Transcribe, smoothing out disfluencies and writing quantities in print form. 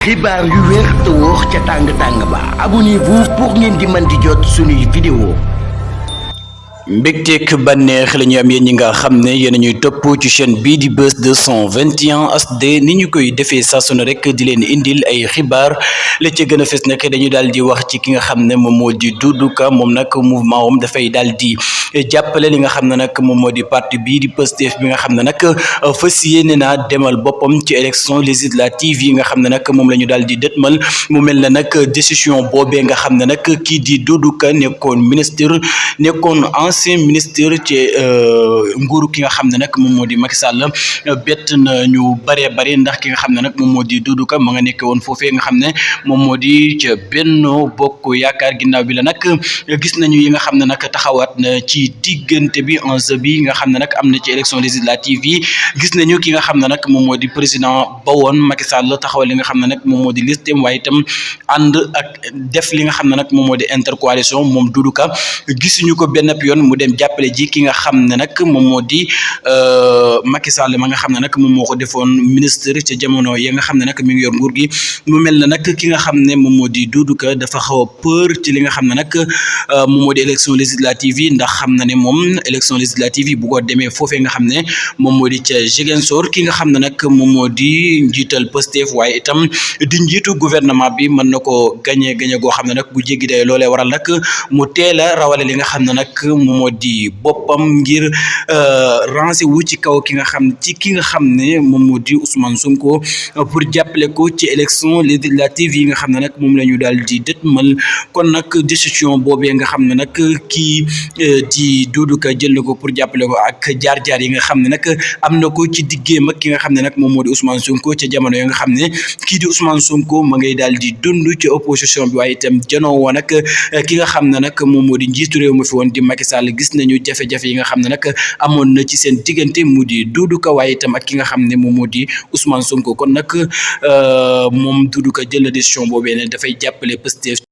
xibaar yu wér te wóor ca tàng ba abonnez-vous pour ngeen di mën di jot suñuy vidéo. mbégteeg bànneex la ñu am yéen ñi nga xam ne yéen a ñuy topp ci chaîne bii di Buzz 221 HD ni ñu koy defee saa su ne rek di leen indil ay xibaar la ca gën a fës nag dañu daal di wax ci ki nga xam ne moom moo di Doudou Ka moom nag mouvement am dafay daal di jàppale li nga xam ne nag moom moo di parti bii di Pastef bi nga xam ne nag fas yéene naa demal boppam ci élection législative yi nga xam ne nag moom la ñu daal di dëtmal mu mel ne nag décision boobee nga xam ne nag kii di Doudou Ka nekkoon ancien ministre ci nguuru ki nga xam ne nag moom moo di Macky Sall bett na ñu bëree bëri ndax ki nga xam ne nag moom moo di Doudou Ka ma nga nekke woon foofee nga xam ne moom moo di ca Benno Bokk Yaakaar ginnaaw bi la nag gis nañu yi nga xam ne nag taxawaat na ci diggante bi enjeu bi nga xam ne nag am na ci élection législative yi gis nañu ki nga xam ne nag moom moo di président ba woon Macky Sall taxawal li nga xam ne nag moom moo di listem waaye itam ànd ak def li nga xam ne nag moom moo di intercoalition moom Doudou Ka gisuñu ko benn yoon mu dem jàppale ji ki nga xam ne nag moom moo di Macky Sall ma nga xam ne nag moom moo ko defoon ministre ca jamono ya nga xam ne nag mi ngi yor nguur gi mu mel ne nag ki nga xam ne moom moo di Doudou Ka dafa xaw a peur ci li nga xam ne nag moom moo di élection législative yi ndax xam na ne moom élection législative yi bu ko demee foofee nga xam ne moom moo di ca Ziguinchor ki nga xam ne nag moom moo di njiital Pastef waaye itam di njiitu gouvernement bi mën na ko gañe goo xam ne nag bu jéggi day loolee waral nag mu teel a rawale li nga xam ne nag moom moo di boppam ngir rancé wu ci kaw ki nga xam ne moom moo di Ousmane Sonko pour jàppale ko ci élection législative yi nga xam ne nag moom la ñu daal di dëtmal kon nag décision boobee nga xam ne nag kii di Doudou Ka jël na ko pour jàppale ko ak jaar-jaar yi nga xam ne nag am na ko ci diggéem ak ki nga xam ne nag moom moo di Ousmane Sonko ca jamono yi nga xam ne kii di Ousmane Sonko ma ngay daal di dund ci opposition bi waaye itam janoo woon ak ki nga xam ne nag moom moo di njiitu réew mi fi woon di Macky Sall gis nañu jafe-jafe yi nga xam ne nag amoon na ci seen diggante mu di Doudou Ka waaye itam ak ki nga xam ne moom moo di Ousmane Sonko kon nag moom Doudou Ka jël na décision boobee ne dafay jàppale Pastef